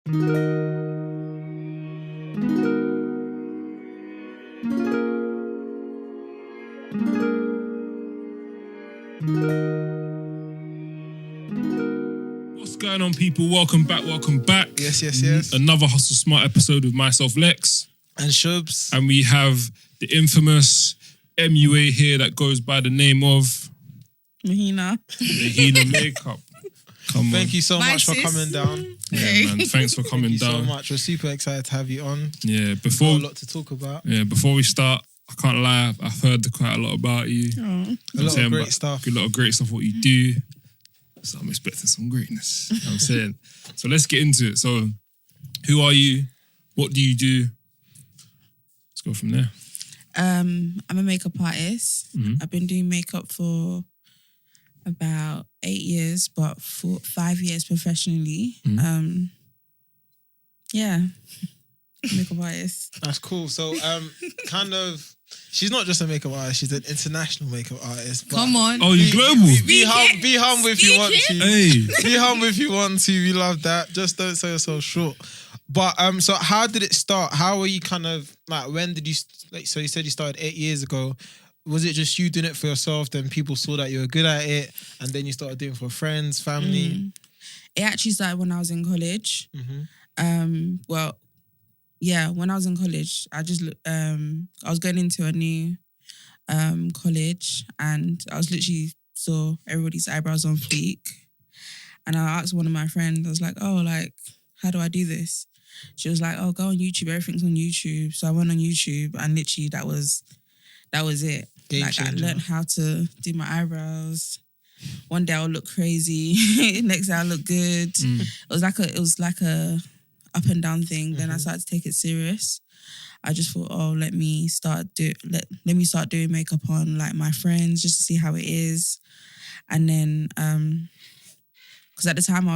What's going on, people? Welcome back. Yes. Another Hustle Smart episode with myself, Lex. And Shubbz. And we have the infamous MUA here that goes by the name of Mahina. Mahinamakeup. Come on. Thank you so much for coming down. Yeah, man. Thanks for coming Thank you down. so much. We're super excited to have you on. Yeah, Got a lot to talk about. before we start, I can't lie, I've heard quite a lot about you. Oh. A lot of great stuff. A lot of great stuff what you do. So I'm expecting some greatness. You know what I'm saying? So let's get into it. So who are you? What do you do? Let's go from there. I'm a makeup artist. Mhm. I've been doing makeup for about 8 years, but for 5 years professionally. Yeah, makeup artist. That's cool. So, she's not just a makeup artist, she's an international makeup artist. Come on. Oh, you global? Be humble if you want to. Hey. Be humble if you want to. We love that. Just don't sell yourself short. But so how did it start? How were you when did you, so you said you started 8 years ago. Was it just you doing it for yourself, then people saw that you were good at it, and then you started doing it for friends, family? It actually started when I was in college. Mm-hmm. When I was in college, I was going into a new college, and I was literally saw everybody's eyebrows on fleek, and I asked one of my friends, I was like, how do I do this? She was like, go on YouTube, everything's on YouTube. So I went on YouTube, and literally that was it. Game I changer. learned how to do my eyebrows. One day I'll look crazy, next day I'll look good. It was like a up and down thing. Then I started to take it serious. I just thought, let me start doing makeup on like my friends just to see how it is. And then because at the time I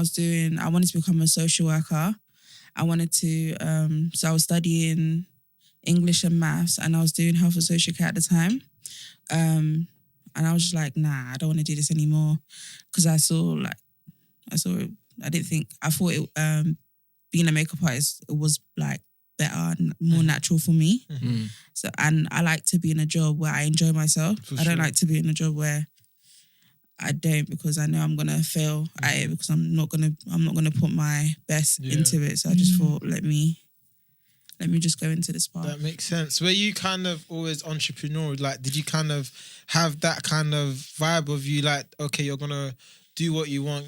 wanted to become a social worker. I wanted to so I was studying English and maths, and I was doing health and social care at the time. And I was just like, nah, I don't want to do this anymore. Because I thought being a makeup artist, it was like better and more natural for me. Mm. So, and I like to be in a job where I enjoy myself. I don't like to be in a job where I don't, because I know I'm gonna fail at it, because I'm not gonna put my best into it. So I just thought, let me just go into this part. That makes sense. Were you kind of always entrepreneurial? Like, did you kind of have that kind of vibe of you like, okay, you're gonna do what you want,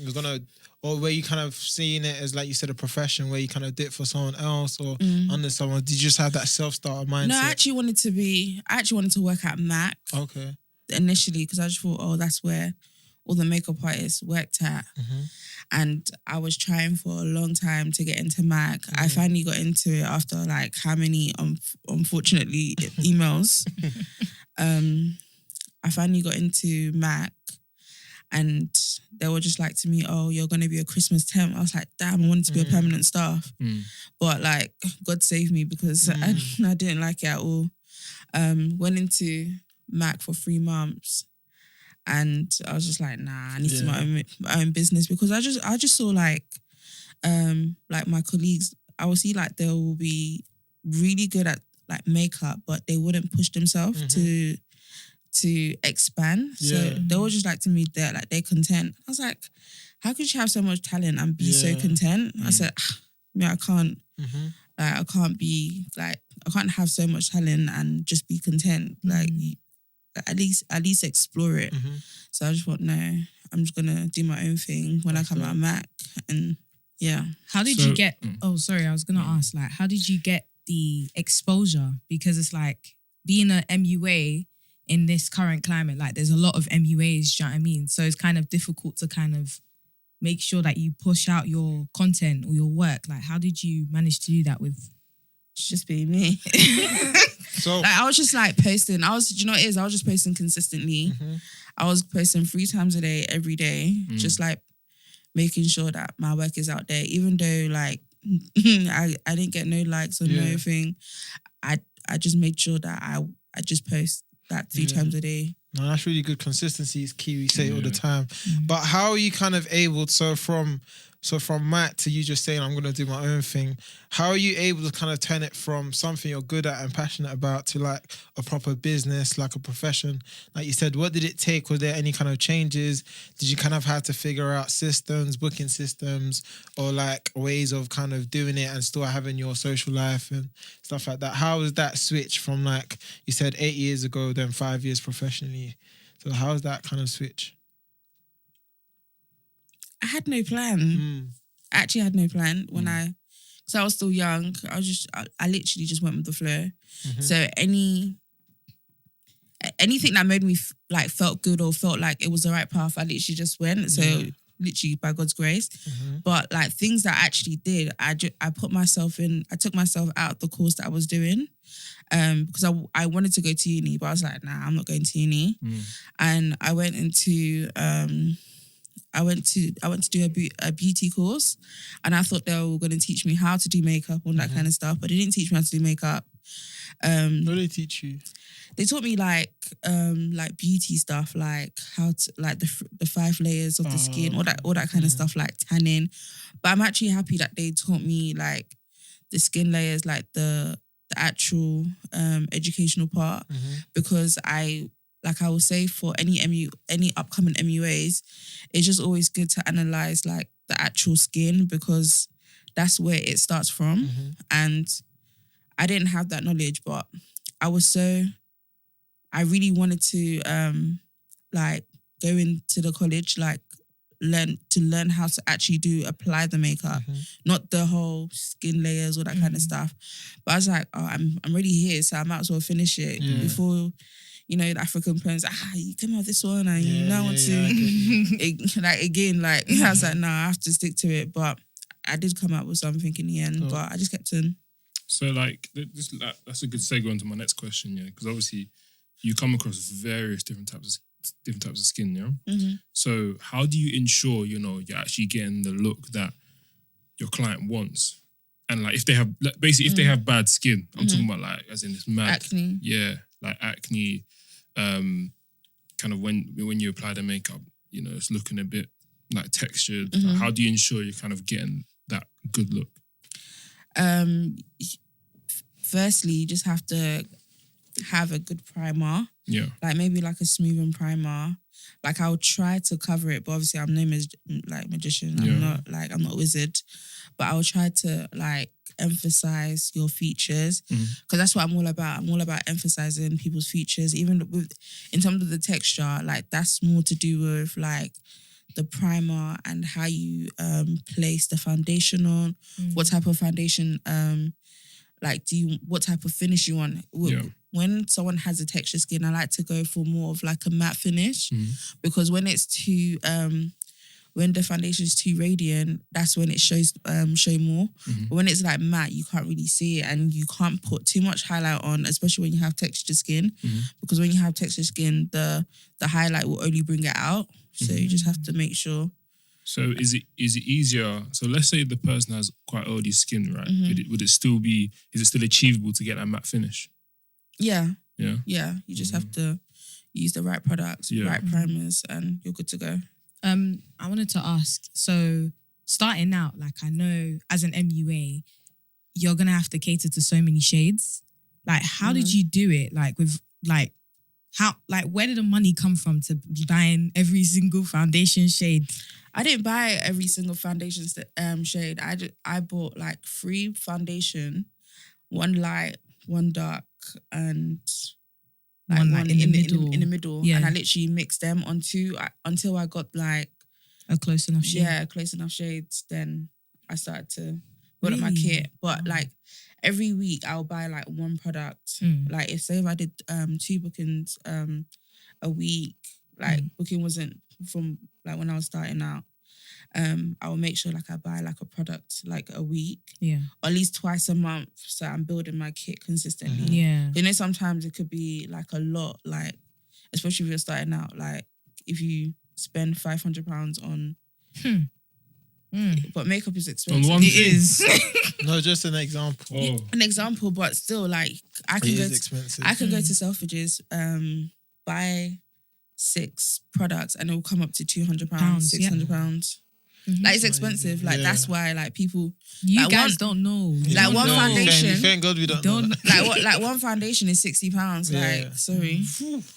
or were you kind of seeing it as, like you said, a profession where you kind of did it for someone else or under someone? Did you just have that self-starter mindset? No, I actually wanted to work at MAC. Okay. Initially, because I just thought, that's where all the makeup artists worked at. And I was trying for a long time to get into MAC. I finally got into it after like how many, unfortunately, emails. I finally got into MAC, and they were just like to me, you're going to be a Christmas temp. I was like, damn, I wanted to be a permanent staff. But like, God saved me, because I didn't like it at all. Went into MAC for 3 months. And I was just like, nah, I need to do my own business, because I just saw like my colleagues, I would see like they will be really good at like makeup, but they wouldn't push themselves to expand. So they were just like to me, they're content. I was like, how could you have so much talent and be so content? I said, I can't. Like I can't have so much talent and just be content. Like. At least explore it. So I just thought, no, I'm just gonna do my own thing when I come out of MAC. And how did you get? Oh, sorry, I was gonna ask. Like, how did you get the exposure? Because it's like being an MUA in this current climate. Like, there's a lot of MUAs. Do you know what I mean? So it's kind of difficult to kind of make sure that you push out your content or your work. Like, how did you manage to do that with? It's just being me. So like, I was just like posting. Do you know what it is? I was just posting consistently. I was posting 3 times a day, every day, just like making sure that my work is out there. Even though like I didn't get no likes or no thing, I just made sure that I just post that 3 times a day. No, that's really good. Consistency is key. We say it all the time. But how are you kind of able to, from So from Matt to you just saying, I'm going to do my own thing, how are you able to kind of turn it from something you're good at and passionate about to like a proper business, like a profession? Like you said, what did it take? Was there any kind of changes? Did you kind of have to figure out systems, booking systems, or like ways of kind of doing it and still having your social life and stuff like that? How was that switch from, like you said, 8 years ago, then 5 years professionally? So how was that kind of switch? I had no plan. I actually had no plan because I was still young. I literally just went with the flow. So anything that made me felt good or felt like it was the right path, I literally just went. So literally by God's grace. But like things that I actually did, I took myself out the course that I was doing. Because I wanted to go to uni, but I was like, nah, I'm not going to uni. And I went into I went to do a beauty course, and I thought they were going to teach me how to do makeup and that kind of stuff, but they didn't teach me how to do makeup. What did they teach you? They taught me like beauty stuff, like how to like the 5 layers of the skin, all that kind of stuff, like tanning. But I'm actually happy that they taught me like the skin layers, like the actual educational part, because I will say for any upcoming MUAs, it's just always good to analyze like the actual skin, because that's where it starts from. And I didn't have that knowledge, but I really wanted to like go into the college, like learn how to actually apply the makeup, not the whole skin layers, all that kind of stuff. But I was like, oh, I'm already here, so I might as well finish it before, you know, the African parents, you come out this one and you know what to like again, like I was like, no, I have to stick to it. But I did come out with something in the end, but I just kept in. So like that's a good segue onto my next question, because obviously you come across various different types of skin, So how do you ensure, you're actually getting the look that your client wants? And like if they have if they have bad skin, I'm talking about like as in it's mad acne. Yeah, like acne, kind of when you apply the makeup, it's looking a bit like textured. Like, how do you ensure you're kind of getting that good look? Firstly, you just have to have a good primer. Yeah. Like maybe like a smoothing primer. Like I'll try to cover it, but obviously I'm no magician. I'm not a wizard. But I'll try to like emphasize your features, because that's what I'm all about. I'm all about emphasizing people's features, even in terms of the texture. Like that's more to do with like the primer and how you place the foundation on, what type of foundation, what type of finish you want. When someone has a texture skin, I like to go for more of like a matte finish, because when it's too, when the foundation is too radiant, that's when it show more. But when it's like matte, you can't really see it, and you can't put too much highlight on, especially when you have texture skin, because when you have texture skin, the highlight will only bring it out. So you just have to make sure. So is it easier? So let's say the person has quite oily skin, right? Is it still achievable to get that matte finish? Yeah. Yeah. Yeah. You just have to use the right products, right primers, and you're good to go. I wanted to ask, so starting out, like I know as an MUA, you're gonna have to cater to so many shades. Like, how did you do it? Like with where did the money come from to buying every single foundation shade? I didn't buy every single foundation shade. I bought like 3 foundation, 1 light, 1 dark, and like one in the middle. Yeah. And I literally mixed them until I got like a close enough shade. Yeah, close enough shades. Then I started to build up my kit. But like every week I'll buy like 1 product. Like if I did 2 bookings a week, like booking wasn't from like when I was starting out. I will make sure like I buy like a product like a week, or at least twice a month, so I'm building my kit consistently. You know, sometimes it could be like a lot, like especially if you're starting out, like if you spend £500 on, but makeup is expensive. On one it thing. is. No, just an example. An example, but still, like I can go to Selfridges, buy 6 products, and it will come up to £200, £600. Like it's expensive. Like Yeah. that's why like people. You Like, guys one- don't know. You Like don't one know. foundation- Thank God we don't know. that. Like what? Like one foundation is £60. Yeah. Like sorry.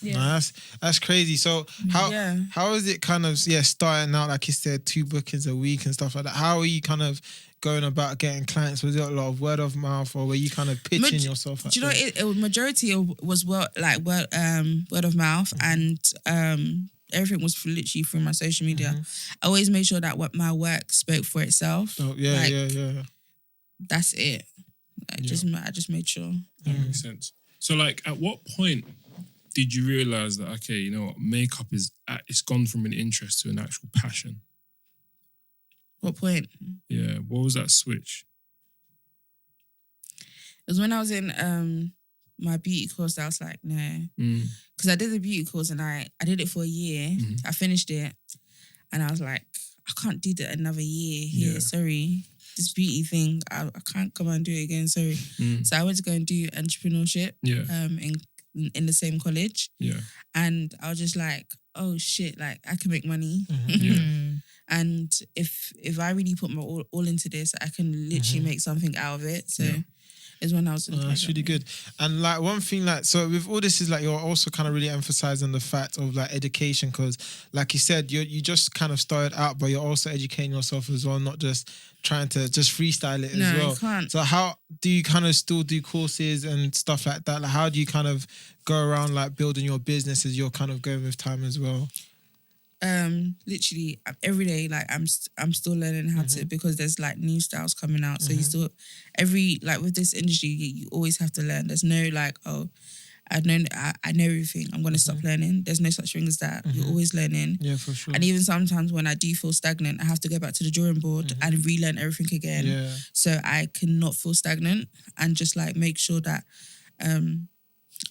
Nah, that's crazy. So Yeah. how is it kind of starting out, like you said, 2 bookings a week and stuff like that? How are you kind of going about getting clients? Was it a lot of word of mouth, or were you kind of pitching yourself? Do you know it majority was word of mouth, and everything was literally through my social media. I always made sure that what my work spoke for itself. Oh, yeah, Like, yeah. That's it. I just made sure. That makes sense. So, like, at what point did you realize that, okay, you know what, makeup it's gone from an interest to an actual passion? What point? Yeah, what was that switch? It was when I was in my beauty course that I was like, no. Because I did the beauty course and I did it for a year. I finished it and I was like, I can't do that another year here. Yeah. Sorry. This beauty thing, I can't come and do it again. Sorry. So I went to go and do entrepreneurship Yeah. in the same college. Yeah. And I was just like, oh shit, like I can make money. Yeah. And if I really put my all into this, I can literally make something out of it. So is when I was in That's really good. And like one thing, like, so with all this is like you're also kind of really emphasizing the fact of like education, because like you said, you just kind of started out, but you're also educating yourself as well, not just trying to just freestyle it as well. You can't. So how do you kind of still do courses and stuff like that? Like how do you kind of go around like building your business as you're kind of going with time as well? Literally every day, like I'm still learning how to, because there's like new styles coming out. So you still like with this industry, you always have to learn. There's no like, oh, I know everything, I'm gonna stop learning. There's no such thing as that. You're always learning. Yeah, for sure. And even sometimes when I do feel stagnant, I have to go back to the drawing board and relearn everything again. Yeah. So I cannot feel stagnant and just like make sure that I'm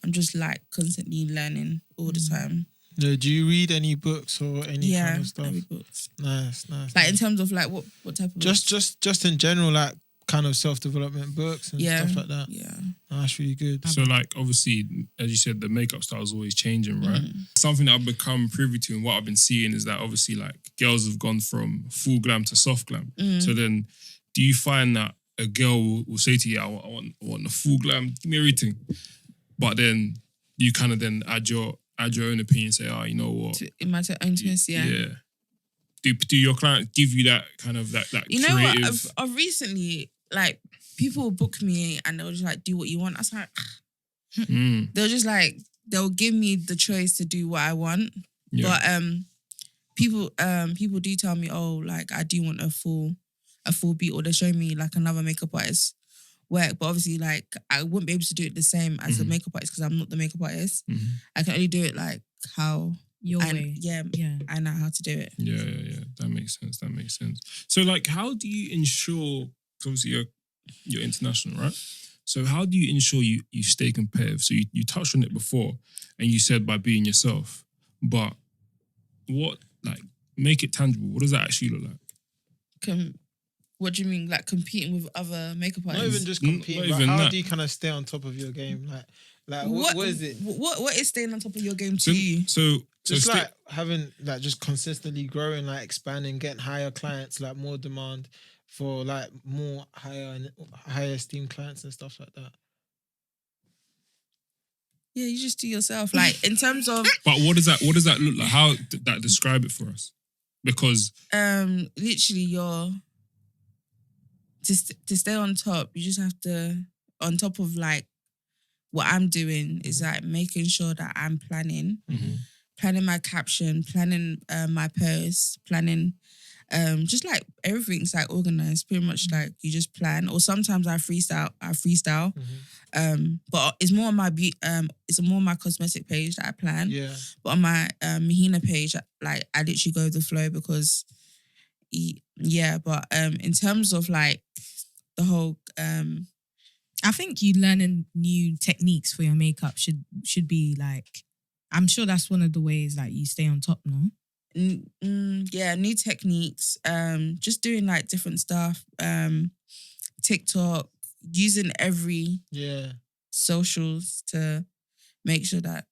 just like constantly learning all the time. Yeah, do you read any books or any kind of stuff? I read books. Nice. Like in terms of like what type of books? Just in general, like kind of self-development books and stuff like that. Yeah. Oh, that's really good. So, like, obviously, as you said, the makeup style is always changing, right? Something that I've become privy to and what I've been seeing is that obviously, like, girls have gone from full glam to soft glam. So then, do you find that a girl will say to you, I want the full glam, give me everything. But then you kind of then add your own opinion, say, oh, you know what? In my own twist, yeah. Do your clients give you that kind of that You know creative... what? I've recently, like, people will book me and they'll just like do what you want. I was like, they'll just like, they'll give me the choice to do what I want. Yeah. But people do tell me, oh, like I do want a full beat, or they show me like another makeup artist work. But obviously, like I wouldn't be able to do it the same as the makeup artist because I'm not the makeup artist. I can only do it like how your way. Yeah, I know how to do it. Yeah. That makes sense. So, like, how do you ensure? 'Cause obviously, you're international, right? So, how do you ensure you stay competitive? So, you touched on it before, and you said by being yourself. But what, like, make it tangible? What does that actually look like? What do you mean, like competing with other makeup artists? Not even just competing, Not but even how that. do you kind of stay on top of your game? Like what is it? What is staying on top of your game to you? Just like having like just consistently growing, like expanding, getting higher clients, like more demand for like more higher esteemed clients and stuff like that. Yeah, you just do yourself. Like in terms of But what does that look like? How that describe it for us? Because literally you're to stay on top, you just have to, on top of like what I'm doing is like making sure that I'm planning my caption, planning my posts, planning just like everything's like organized. Pretty much like you just plan, or sometimes I freestyle. But it's more on my it's more on my cosmetic page that I plan. Yeah. But on my Mahina page, like I literally go with the flow because but in terms of like the whole I think you learning new techniques for your makeup should be like, I'm sure that's one of the ways that you stay on top, no? New techniques, just doing like different stuff, TikTok, using every socials to make sure that.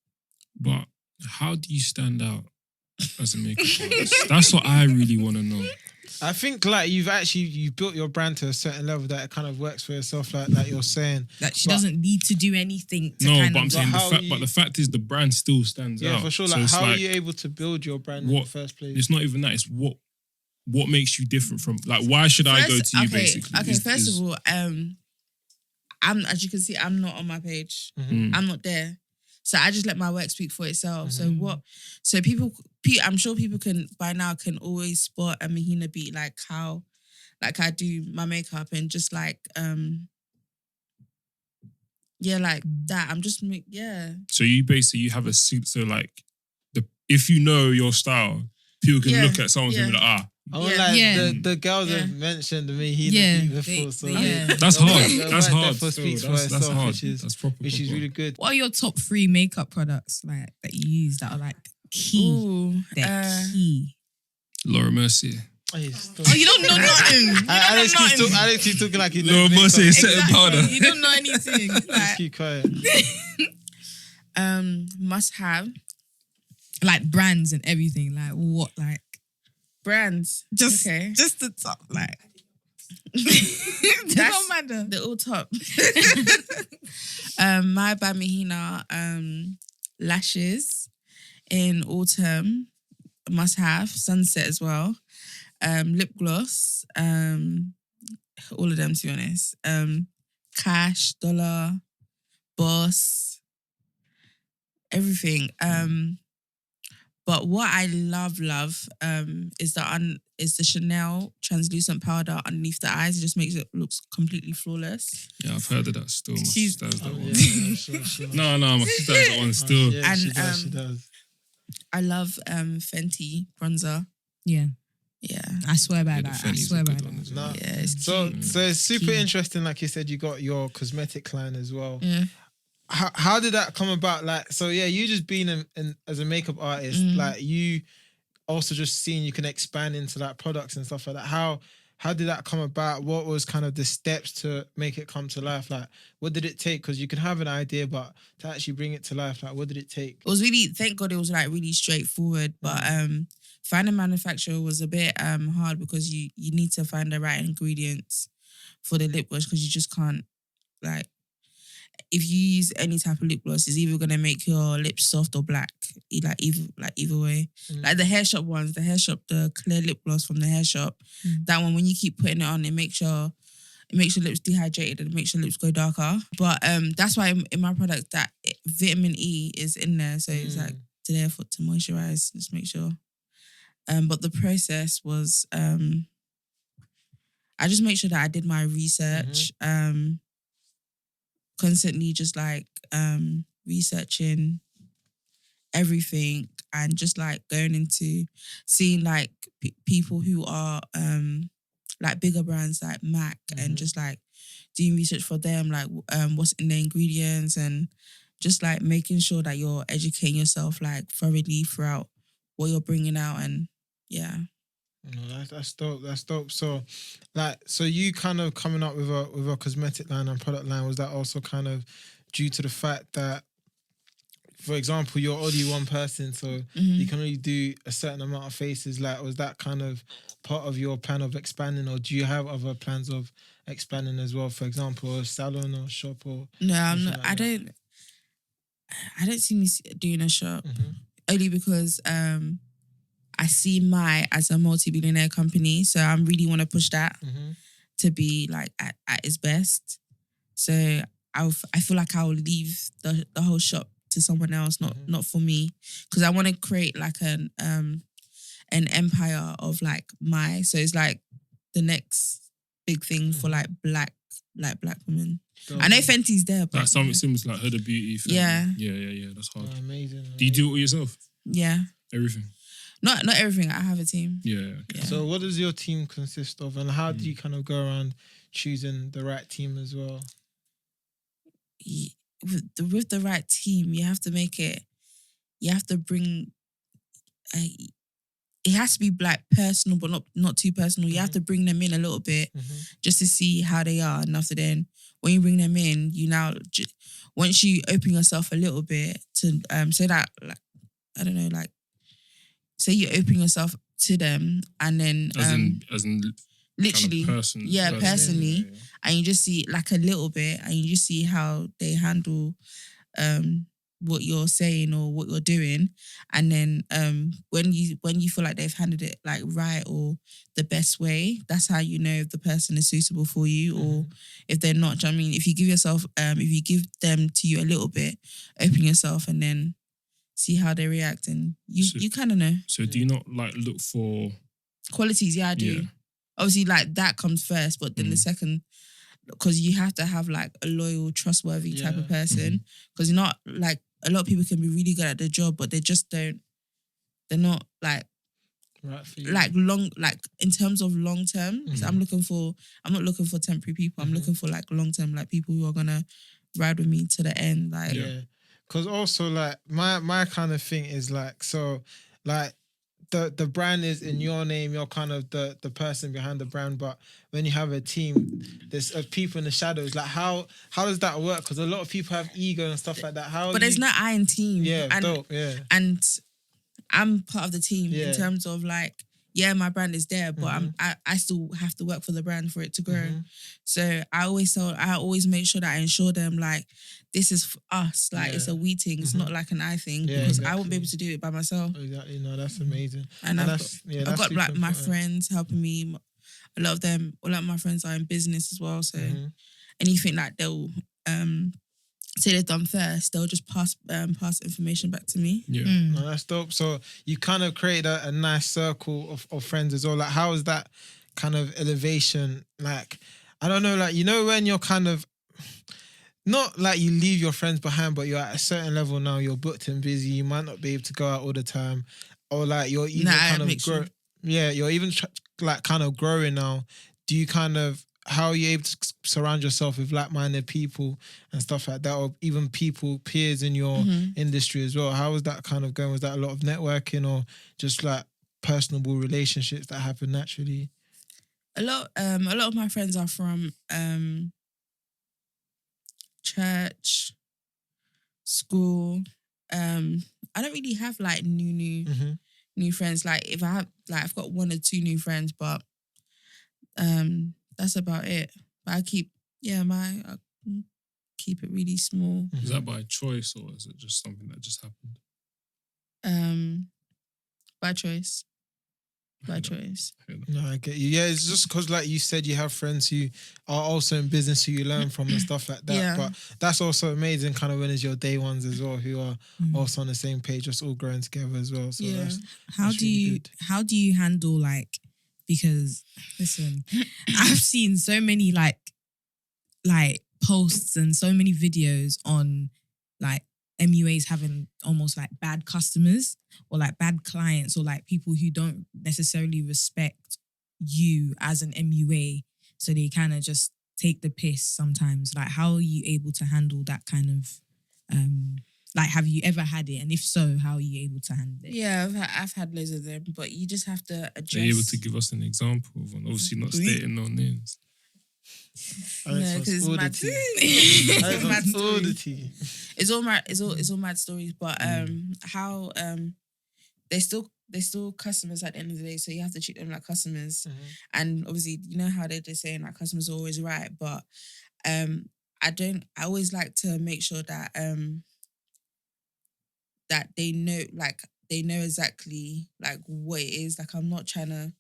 But how do you stand out as a makeup artist? That's what I really want to know. I think like you've built your brand to a certain level that it kind of works for yourself, like you're saying. Like she doesn't need to do anything to but I'm saying the fact is the brand still stands out. Yeah, for sure. So Like, how are you able to build your brand in the first place? It's not even that. It's what makes you different from, like, why should I go to you, basically? Okay, first of all, I'm, as you can see, I'm not on my page. Mm-hmm. I'm not there. So I just let my work speak for itself. So people, I'm sure people can always spot a Mahina beat, like how, like I do my makeup and just like, like that. I'm just, So you have a suit, so like, if you know your style, people can look at someone and be like, the girls have mentioned the Mahina beat before, so that's hard. That's hard. That's hard. Which is really good. What are your top 3 makeup products like that you use that are like key? Ooh, key. Laura Mercier. Oh, you don't know nothing. Alex keeps talking like he knows Laura Mercier setting powder. You don't know anything. Just keep quiet. Must have like brands and everything. Like what? Like brands. Just the top. Like that's don't matter. The all top. My by Mahina lashes in autumn. Must have sunset as well. Lip gloss. All of them, to be honest. Cash, Dollar, Boss, everything. But what I love is the Chanel translucent powder underneath the eyes. It just makes it look completely flawless. Yeah, I've heard of that still. My sister has that one. Sure. No, my sister has that one still. Yeah, she does. I love Fenty bronzer. Yeah. Yeah. I swear by Yeah, that. the I Fenty's swear a by good that. one as No. well. Yeah, it's So it's super Cute. interesting. Like you said, you got your cosmetic line as well. Yeah. How did that come about? Like, so yeah, you just being as a makeup artist, like you also just seeing you can expand into like products and stuff like that. How did that come about? What was kind of the steps to make it come to life? Like, what did it take? Because you can have an idea, but to actually bring it to life, like, what did it take? It was really, thank God it was like really straightforward. But finding a manufacturer was a bit hard because you need to find the right ingredients for the lip gloss because you just can't, like, if you use any type of lip gloss, it's either gonna make your lips soft or black. Either way. Like the hair shop ones, the clear lip gloss from the hair shop. That one, when you keep putting it on, it makes your lips dehydrated and it makes your lips go darker. But that's why in my product that vitamin E is in there, so it's like to moisturize, just make sure. But the process was I just make sure that I did my research. Constantly just like researching everything and just like going into seeing like people who are like bigger brands like MAC and just like doing research for them, like what's in the ingredients and just like making sure that you're educating yourself like thoroughly throughout what you're bringing out. And yeah. No, that's dope. That's dope. So, like, so you kind of coming up with a cosmetic line and product line, was that also kind of due to the fact that, for example, you're only one person, so you can only do a certain amount of faces? Like, was that kind of part of your plan of expanding, or do you have other plans of expanding as well? For example, a salon or shop or? No, I'm not. Like I don't see me doing a shop only because I see my as a multi-billionaire company, so I really want to push that to be like at its best. So I feel like I will leave the whole shop to someone else, not for me, because I want to create like an empire of like so it's like the next big thing for like black women. I know Fenty's there, but Like something similar like Huda Beauty. Yeah. Yeah. That's hard. Oh, amazing. Do you do it all yourself? Yeah. Everything? Not everything. I have a team. Yeah. Okay. Yeah. So what does your team consist of, and how do you kind of go around choosing the right team as well? With the right team, you have to make it. You have to bring. It has to be like personal, but not too personal. You have to bring them in a little bit just to see how they are, and after then, when you bring them in, you now once you open yourself a little bit to say that, like, I don't know, like, say you open yourself to them, and then as in literally, kind of person, personally, yeah. and you just see like a little bit, and you just see how they handle what you're saying or what you're doing, and then when you feel like they've handled it like right or the best way, that's how you know if the person is suitable for you or if they're not. Do you know what I mean? If you give yourself, if you give them to you a little bit, open yourself, and then see how they react, and you kind of know. So do you not like look for qualities? Yeah, I do. Yeah. Obviously, like that comes first, but then the second, because you have to have like a loyal, trustworthy type of person. Because you're not like, a lot of people can be really good at their job, but they just don't. They're not like right for you. like long, like in terms of long term. So I'm not looking for temporary people. I'm looking for like long term, like people who are gonna ride with me to the end. Like Because also like my kind of thing is like, so like the brand is in your name, you're kind of the person behind the brand, but when you have a team, there's people in the shadows. Like how does that work? Because a lot of people have ego and stuff like that. But there's no I in team. Yeah, and, dope, yeah. And I'm part of the team in terms of like, yeah, my brand is there, but I still have to work for the brand for it to grow. So I always make sure that I ensure them like, this is for us, like it's a we thing. It's not like an I thing, because I won't be able to do it by myself. Exactly, no, that's amazing. And I've got like my friends helping me. A lot of my friends are in business as well, so anything that they'll say they've done first, they'll just pass information back to me. Yeah. No, that's dope. So you kind of create a nice circle of friends as well. Like, how is that kind of elevation? Like, I don't know, like, you know, when you're kind of, not like you leave your friends behind, but you're at a certain level now, you're booked and busy, you might not be able to go out all the time, or like you're even you're even like kind of growing now. Do you kind of, how are you able to surround yourself with like-minded people and stuff like that, or even peers in your industry as well? How was that kind of going? Was that a lot of networking or just like personable relationships that happen naturally? A lot of my friends are from church, school. I don't really have like new friends. Like if I have, like I've got one or two new friends, but that's about it. But I keep I keep it really small. Is that by choice or is it just something that just happened? By choice. By choice. No, I get you. Yeah, it's just because, like you said, you have friends who are also in business who you learn from and stuff like that. Yeah. But that's also amazing, kind of when it's your day ones as well, who are also on the same page, just all growing together as well. So how do you handle like, because listen, I've seen so many like posts and so many videos on like MUAs having almost like bad customers or like bad clients or like people who don't necessarily respect you as an MUA. So they kind of just take the piss sometimes. Like, how are you able to handle that kind of, like, have you ever had it? And if so, how are you able to handle it? Yeah, I've had loads of them, but you just have to adjust. Are you able to give us an example of one? Obviously not stating no names. No, because it's mad. It's all mad stories, but how they're still customers at the end of the day, so you have to treat them like customers. And obviously, you know how they're just saying like customers are always right, but I always like to make sure that that they know exactly like what it is. Like I'm not trying to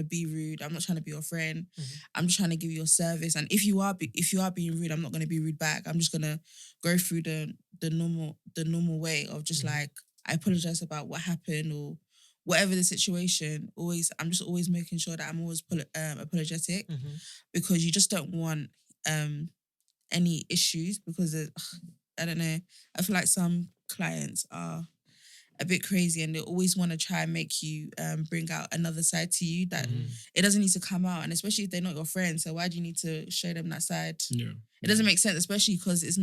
be rude. I'm not trying to be your friend. I'm just trying to give you a service. And if you are being rude, I'm not going to be rude back. I'm just going to go through the normal way of just like, I apologize about what happened or whatever the situation. I'm just always making sure that I'm always apologetic, because you just don't want any issues, because I don't know. I feel like some clients are a bit crazy and they always want to try and make you bring out another side to you that it doesn't need to come out, and especially if they're not your friend. So why do you need to show them that side? Yeah, it doesn't make sense, especially because it's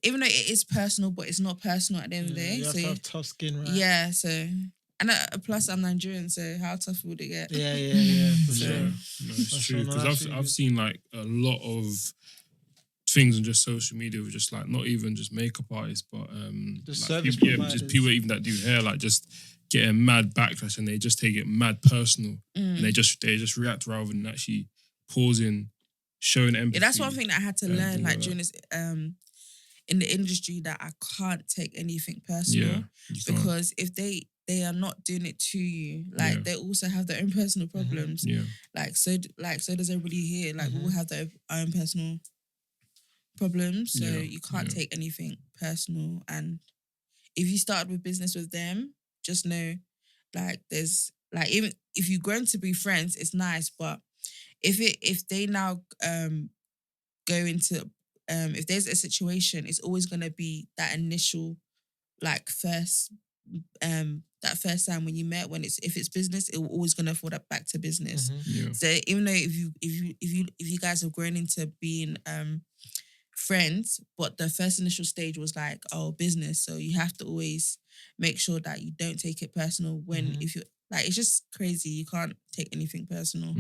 even though it is personal, but it's not personal at the end of the day. You have to have tough skin, right? Yeah, so and plus I'm Nigerian, so how tough would it get? Yeah, for sure. sure. No, it's true, because I've seen like a lot of things on just social media with just like not even just makeup artists, but just like service people, providers. just people even that do hair, like just getting mad backlash and they just take it mad personal and they just react rather than actually pausing, showing empathy. Yeah, that's one thing that I had to learn, like during this in the industry, that I can't take anything personal because if they are not doing it to you, like they also have their own personal problems. Yeah. So does everybody here. Like we all have their own personal problems. So you can't take anything personal. And if you started with business with them, just know, like there's like, even if you're going to be friends, it's nice, but if they now go into if there's a situation, it's always gonna be that initial like first that first time when you met, if it's business, it will always gonna fall back to business. So even though if you guys have grown into being friends, but the first initial stage was like, oh, business, so you have to always make sure that you don't take it personal when if you like, it's just crazy. You can't take anything personal.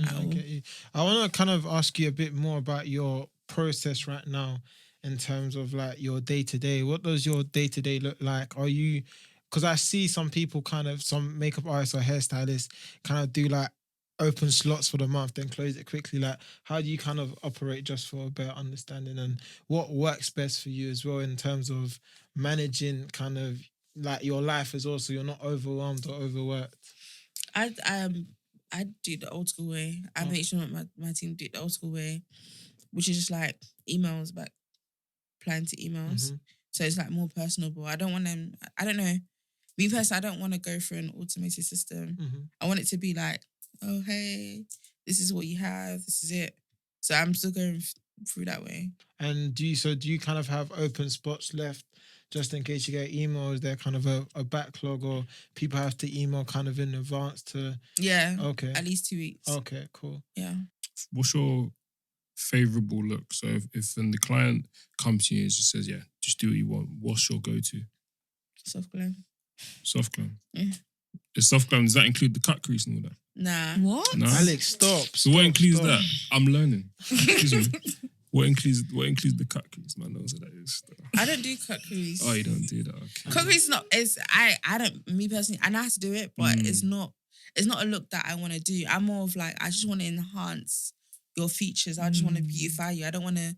I get you. I want to kind of ask you a bit more about your process right now in terms of like your day-to-day. What does your day-to-day look like? Are you, because I see some people some makeup artists or hairstylists kind of do like open slots for the month, then close it quickly. Like, how do you kind of operate, just for a better understanding, and what works best for you as well in terms of managing kind of like your life as well, so you're not overwhelmed or overworked? I do the old school way. I make sure that my team do it the old school way, which is just like emails, back replying to emails. So it's like more personable. I don't want them. I don't know. Me personally, I don't want to go through an automated system. I want it to be like, oh hey, this is what you have. This is it. So I'm still going through that way. And do you kind of have open spots left just in case you get emails? There kind of a backlog, or people have to email kind of in advance to? Yeah. Okay. At least 2 weeks. Okay, cool. Yeah. What's your favourable look? So if when the client comes to you and just says, yeah, just do what you want, what's your go-to? Soft glam. Soft glam? Yeah. Is soft glam, does that include the cut crease and all that? Nah. What? No? Alex, stop. So what includes that? I'm learning. Excuse me. What includes the cut crease? Man knows what that is. I don't do cut crease. Oh, you don't do that? Okay. Cut crease is not. I don't. Me personally, I know how to do it, but it's not. It's not a look that I want to do. I'm more of like, I just want to enhance your features. I just want to beautify you. I don't want to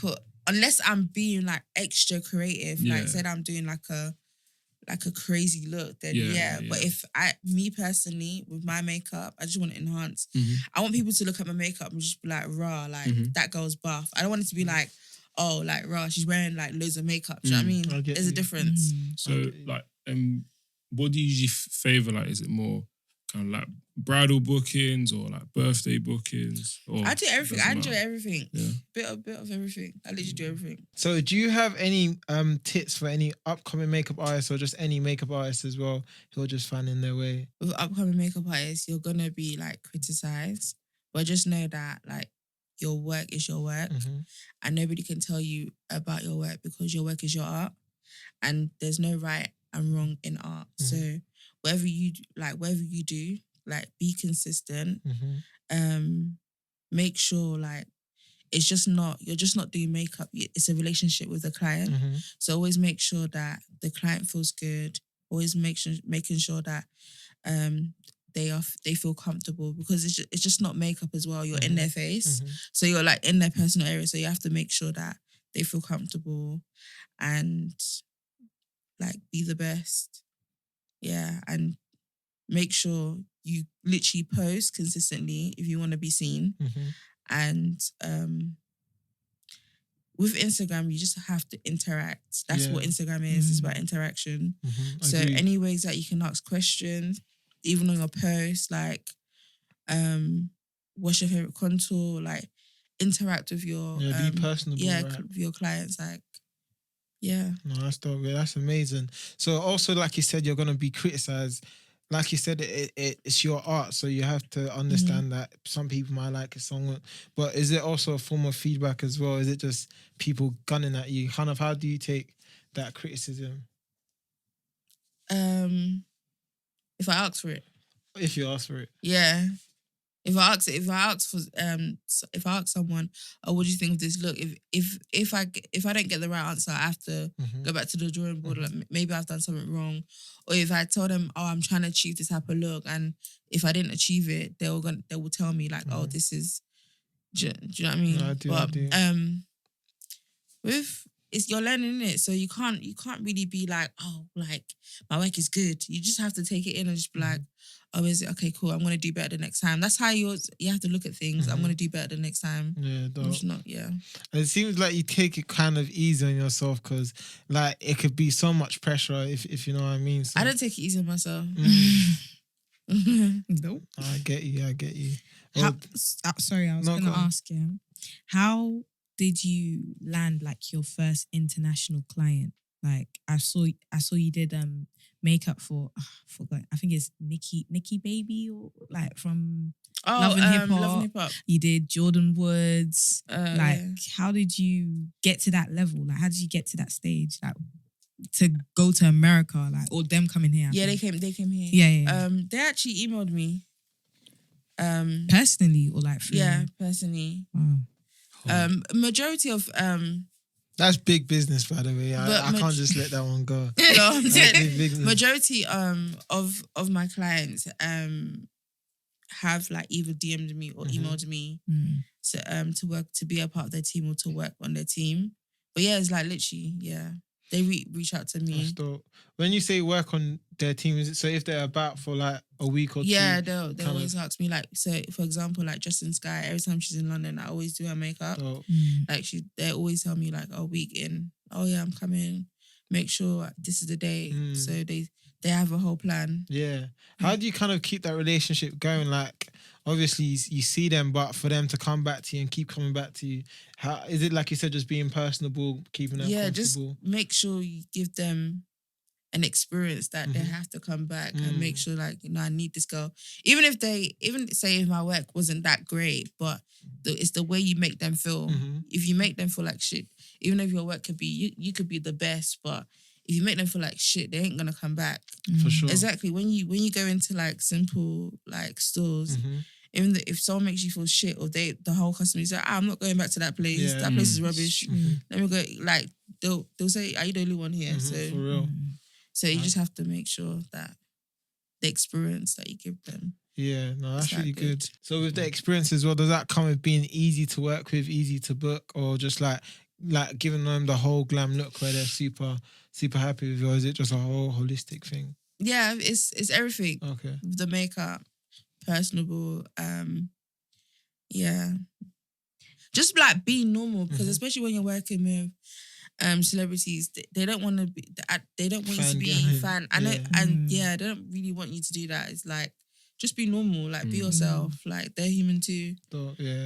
put, unless I'm being like extra creative. Yeah. Like said I'm doing like a crazy look, then yeah. But if me personally, with my makeup, I just want to enhance. I want people to look at my makeup and just be like, rah, like that girl's buff. I don't want it to be like, oh, like rah, she's wearing like loads of makeup. Do you know what I mean? There's a difference. So like, what do you usually favour? Like, is it more kind of like bridal bookings or like birthday bookings? Or I do everything. I enjoy matter? everything. Yeah. Bit of everything. I literally do everything. So do you have any tips for any upcoming makeup artists, or just any makeup artists as well who are just finding their way? With upcoming makeup artists, you're gonna be like criticised, but just know that like your work is your work, and nobody can tell you about your work, because your work is your art, and there's no right and wrong in art. So whatever you do, like be consistent. Make sure like you're just not doing makeup. It's a relationship with the client. So always make sure that the client feels good. Always making sure that they feel comfortable, because it's just not makeup as well. You're in their face, so you're like in their personal area. So you have to make sure that they feel comfortable and like be the best. Yeah, and make sure you literally post consistently if you want to be seen. And with Instagram, you just have to interact. That's what Instagram is. It's about interaction. So any ways that you can ask questions, even on your post, like what's your favorite contour, like interact with your be personable, right? with your clients, like. Yeah. No, that's dope. Yeah, that's amazing. So also, like you said, you're going to be criticised. Like you said, it's your art, so you have to understand that some people might like a song. But is it also a form of feedback as well? Is it just people gunning at you? Kind of, how do you take that criticism? If I ask for it. If you ask for it. Yeah. If I ask someone, oh, what do you think of this look? If I don't get the right answer, I have to go back to the drawing board. Like maybe I've done something wrong, or if I tell them, oh, I'm trying to achieve this type of look, and if I didn't achieve it, they will tell me like, oh, this is. Do you know what I mean? No, I do. You're learning it, so you can't really be like, oh, like my work is good. You just have to take it in and just be like, oh, is it okay? Cool. I'm gonna do better the next time. That's how you have to look at things. I'm gonna do better the next time. Yeah, I'm just not. Yeah. It seems like you take it kind of easy on yourself because like it could be so much pressure if you know what I mean. So, I don't take it easy on myself. Nope. I get you. Sorry, I was going to ask you, how did you land like your first international client? Like I saw you did makeup for I forgot. I think it's Nikki Baby or like from Love and Hip Hop. You did Jordyn Woods. How did you get to that level? Like how did you get to that stage? Like to go to America, like or them coming here? They came here. Yeah. They actually emailed me. Personally or like through personally. Wow. Majority of that's big business, by the way. I can't just let that one go. Majority of my clients have like either DM'd me or emailed me to be a part of their team or to work on their team. But yeah, it's like literally, they reach out to me. When you say work on their team, is it so if they're about for like a week or two? Yeah, they'll always ask me like, so for example, like Justin Sky, every time she's in London, I always do her makeup. Like they always tell me like a week in, oh yeah, I'm coming, make sure this is the day. So they have a whole plan. Yeah. How do you kind of keep that relationship going? Like obviously you see them, but for them to come back to you and keep coming back to you, how is it like you said, just being personable, keeping them comfortable? Just make sure you give them an experience that they have to come back and make sure like, you know, I need this girl. Even say if my work wasn't that great, but it's the way you make them feel. If you make them feel like shit, even if your work could be, you could be the best, but if you make them feel like shit, they ain't gonna come back. For sure. Exactly. When you go into like simple like stores, even if someone makes you feel shit or the whole customer is like, I'm not going back to that place. Yeah. That place is rubbish. Let me go. Like they'll say, are you the only one here? So for real. So you just have to make sure that the experience that you give them. Yeah, no, that's really good. So with the experience as well, does that come with being easy to work with, easy to book, or just like giving them the whole glam look where they're super, super happy with you, or is it just a whole holistic thing? Yeah, it's everything. Okay. The makeup, personable, just like being normal, because especially when you're working with celebrities, they don't want to be. They don't want you to be fan. I know, and they don't really want you to do that. It's like just be normal, like be yourself. Like they're human too.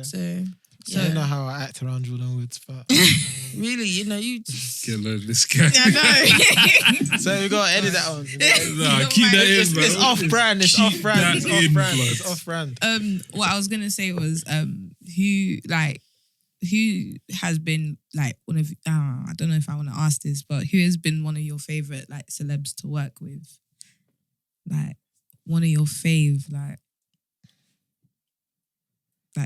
So I don't know how I act around Jordyn Woods, but really, you know, you get a load of this guy. I know. So we gotta edit that one. Nah, keep that in, bro. It's off brand. It's off brand. It's off brand. What I was gonna say was who has been like one of I don't know if I want to ask this, but who has been one of your favorite like celebs to work with? Like one of your fave, like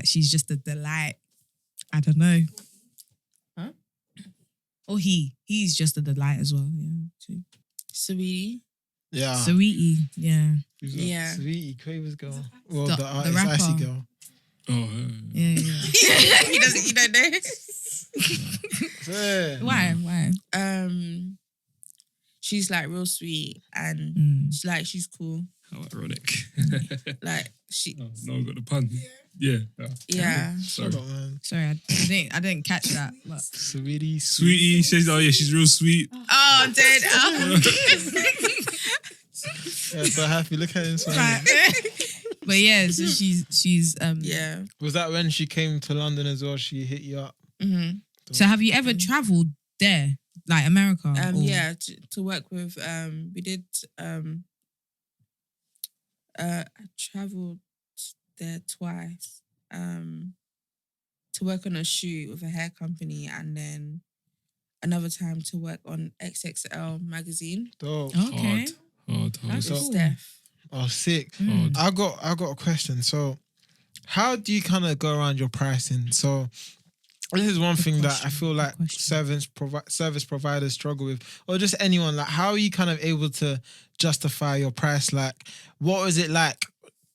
she's just a delight. I don't know. Huh? Or he's just a delight as well. Yeah. Too. Saweetie. Yeah. Saweetie. Yeah. Yeah. Saweetie, Quaver's girl. Well, the rapper. Icy girl. Yeah. He doesn't. You don't know. Yeah. Why? She's like real sweet and she's cool. How ironic. Like she. Oh, no one got the pun. Yeah. Yeah. Sorry. Shut up, man. Sorry, I didn't catch that. But. Sweetie. Sweetie says, "Oh yeah, she's real sweet." Oh, I'm dead. Yeah, so happy. Look at him. But yeah, so she's yeah. Was that when she came to London as well? She hit you up. So have you ever travelled there, like America? Yeah, to work with. We did. I travelled there twice. To work on a shoot with a hair company, and then another time to work on XXL magazine. Dope. Okay. Hard. With Steph. Oh, sick. I got a question. So, how do you kind of go around your pricing? So this is one thing that I feel like service providers struggle with, or just anyone. Like, how are you kind of able to justify your price? Like, what was it like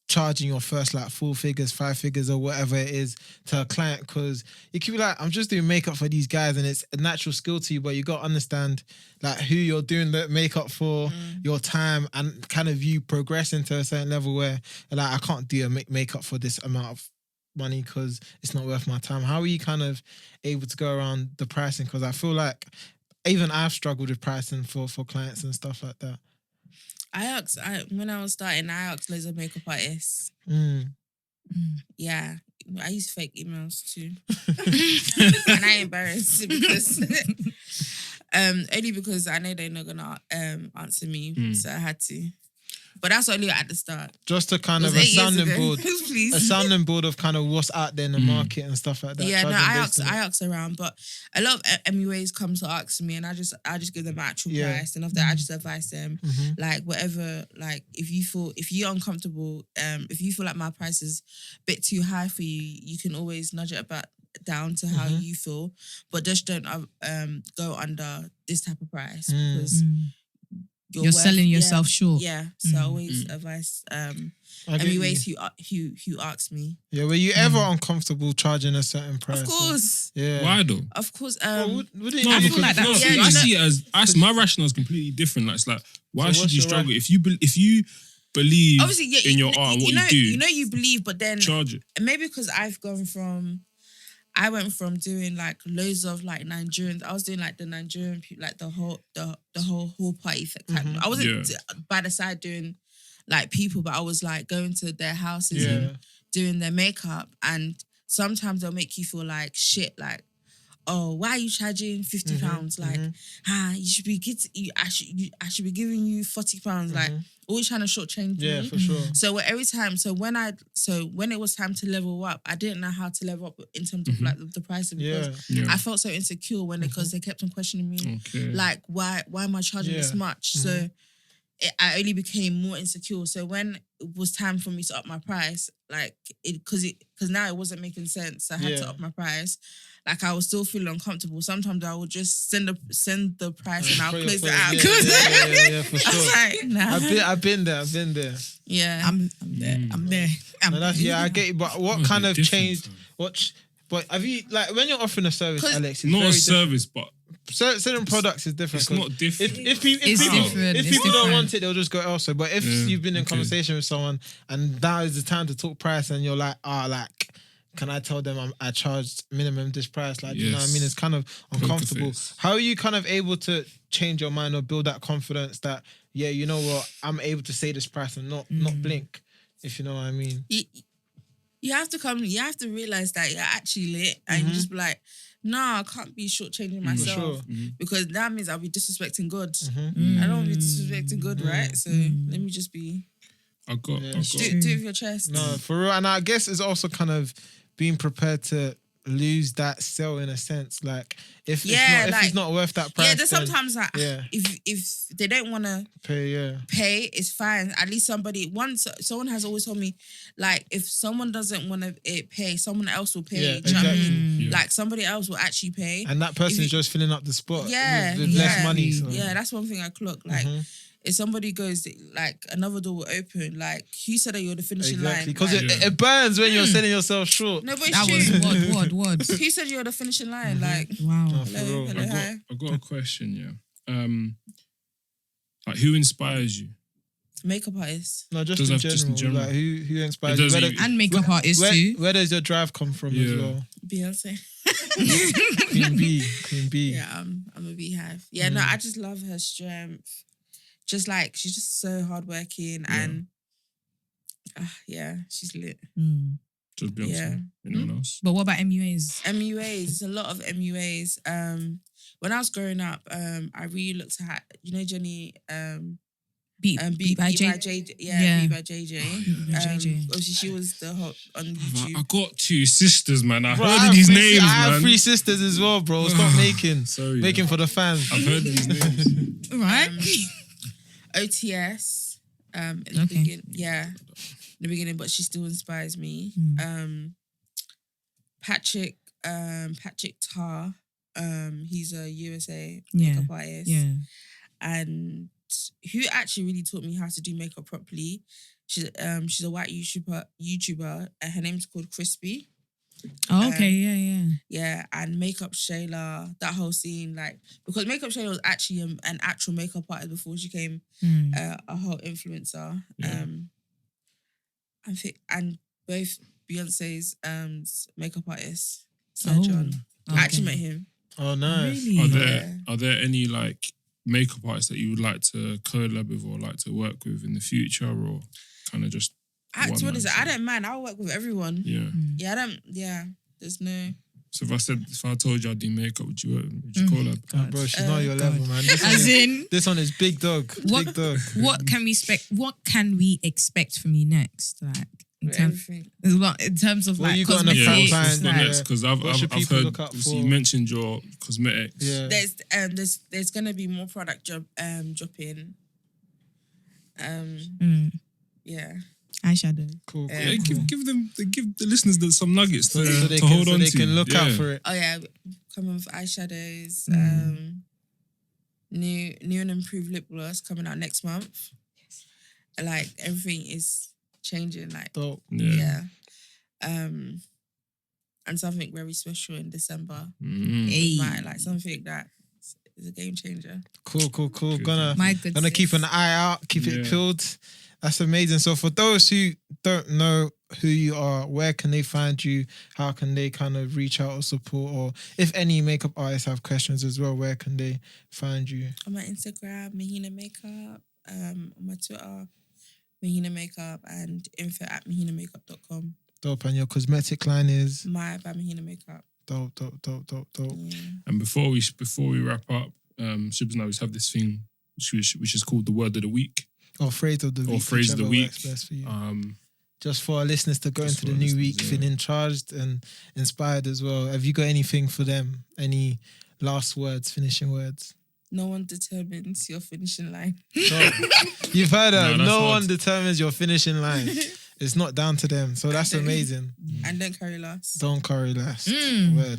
charging your first like 4 figures, 5 figures, or whatever it is to a client? Because you could be like, I'm just doing makeup for these guys, and it's a natural skill to you, but you got to understand like who you're doing the makeup for, your time, and kind of you progressing to a certain level where like, I can't do a makeup for this amount of money because it's not worth my time. How are you kind of able to go around the pricing? Because I feel like even I've struggled with pricing for clients and stuff like that. When I was starting, I asked loads of makeup artists. Yeah, I use fake emails too. And I ain't embarrassed because only because I know they're not gonna answer me, so I had to. But that's only at the start. Just to kind of a sounding board. Please. A sounding board of kind of what's out there in the market and stuff like that. Yeah, no, I ask around, but a lot of MUAs come to ask me, and I just give them an actual price, and after that I just advise them like whatever, like if you're uncomfortable, if you feel like my price is a bit too high for you, you can always nudge it back down to how you feel, but just don't go under this type of price because you're selling yourself short. Yeah, so I always advise MUAs who ask me. Yeah, were you ever uncomfortable charging a certain price? Of course. Yeah. Why though? Of course. I feel like that. I see it as my rationale is completely different. Like, it's like, why should you struggle if you believe in your art and what you do? You know you believe, but then charge it. Maybe because I went from doing like loads of like Nigerians. I was doing like the Nigerian people, like the whole party kind of. I wasn't by the side doing like people, but I was like going to their houses and doing their makeup. And sometimes they'll make you feel like shit, like, oh, why are you charging £50? Like, you should be I should be giving you £40. Like, always trying to shortchange me. Yeah, for sure. So when it was time to level up, I didn't know how to level up in terms of like the pricing because I felt so insecure because they kept on questioning me, like why am I charging this much? So I only became more insecure. So when it was time for me to up my price, like because now it wasn't making sense, I had to up my price. Like I was still feeling uncomfortable. Sometimes I would just send the price and I'll close it out. Yeah, for sure. I was like, nah. I've been there. Yeah, I'm there. I get you. But what kind of changed? But have you like when you're offering a service, Alex? It's not very a service, but certain products is different. It's not different. If people don't want it, they'll just go elsewhere. But if you've been in conversation with someone and now is the time to talk price, and you're like, can I tell them I charged minimum this price? Like, you know what I mean? It's kind of uncomfortable. How are you kind of able to change your mind or build that confidence that, yeah, you know what, I'm able to say this price and not blink, if you know what I mean? You have to realize that you're actually lit and you just be like, nah, I can't be shortchanging myself because that means I'll be disrespecting God. I don't want to be disrespecting God, right? So let me just be... I got. Do it with your chest. No, for real. And I guess it's also kind of being prepared to lose that sale in a sense. Like if it's not worth that price. Yeah, there's sometimes like if they don't want to pay, it's fine. At least someone has always told me, like, if someone doesn't want to pay, someone else will pay. Yeah, do you know what I mean? Yeah. Like somebody else will actually pay. And that person is just filling up the spot with less money. So. Yeah, that's one thing I clock. Like if somebody goes, like, another door will open, like, who said that you're the finishing line? Because it burns when you're selling yourself short. No, but it's true. Was what? Who said you're the finishing line? Like, wow. Hello, hi. I got a question, like, who inspires you? Makeup artists. No, just in general. Like, who inspires you? And makeup artists too. Where does your drive come from as well? Beyonce. Queen B. Yeah, I'm a beehive. Yeah, no, I just love her strength. Just like, she's just so hardworking and she's lit. Just Beyonce. Anyone else? But what about MUAs? There's a lot of MUAs. When I was growing up, I really looked at, you know, Jenny, Beat by JJ. Beat by JJ. Obviously, she was the hot on YouTube. I got 2 sisters, man. I heard of these names, man. I have 3 sisters as well, bro. Stop making. Sorry, making for the fans. I've heard of these names. Right. OTS. In the beginning, the beginning, but she still inspires me. Patrick Tar, he's a USA makeup artist. Yeah. And who actually really taught me how to do makeup properly. She's a white YouTuber. Her name's called Crispy. Oh, okay, yeah. Yeah, and Makeup Shayla, that whole scene, like, because Makeup Shayla was actually an actual makeup artist before she came a whole influencer. Yeah. And both Beyonce's makeup artists, Sir John. Okay. I actually met him. Oh, nice. Really? Are there any like makeup artists that you would like to collab with or like to work with in the future, or kind of just? To be honest, I don't mind. I'll work with everyone. Yeah. Yeah, there's no. So if I told you I'd do makeup, would you collab? Oh, bro, she's not your level, man. This one is big dog. Big dog. What can we expect from you next? Like in terms of what like you got in the pipeline? Because I've heard you mentioned your cosmetics. Yeah. There's gonna be more product dropping. Yeah. Eyeshadow. Cool. Yeah, give the listeners some nuggets to hold on to. So they can look out for it. Oh yeah, coming with eyeshadows. New and improved lip gloss coming out next month. Yes. Like everything is changing. Like dope. Yeah. And something very special in December. Like something that is a game changer. Cool. Gonna keep an eye out. Keep it peeled. That's amazing. So for those who don't know who you are, where can they find you? How can they kind of reach out or support? Or if any makeup artists have questions as well, where can they find you? On my Instagram, Mahinamakeup. On my Twitter, Mahinamakeup, and info@mahinamakeup.com. Dope. And your cosmetic line is? My by Mahinamakeup. Dope. Yeah. And before we wrap up, Shubbz and I always have this thing which is called the word of the week. Or phrase of the week. Or phrase of the week. Best for you. Just for our listeners to go into the new week feeling charged and inspired as well. Have you got anything for them? Any last words, finishing words? No one determines your finishing line. You've heard her. No one determines your finishing line. It's not down to them. So that's amazing. And don't carry last. Don't carry last.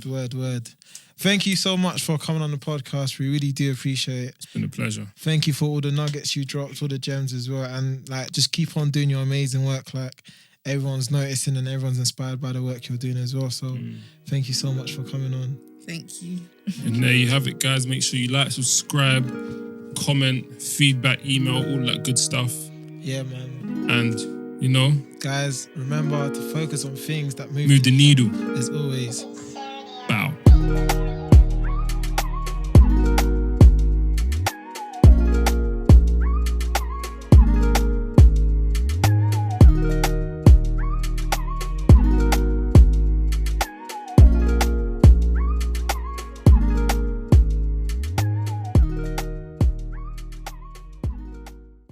Word. Thank you so much for coming on the podcast. We really do appreciate it. It's been a pleasure. Thank you for all the nuggets you dropped, all the gems as well. And like, just keep on doing your amazing work. Like, everyone's noticing and everyone's inspired by the work you're doing as well. So thank you so much for coming on. Thank you. And there you have it, guys. Make sure you like, subscribe, comment, feedback, email, all that good stuff. Yeah, man. And, guys, remember to focus on things that move the needle. As always.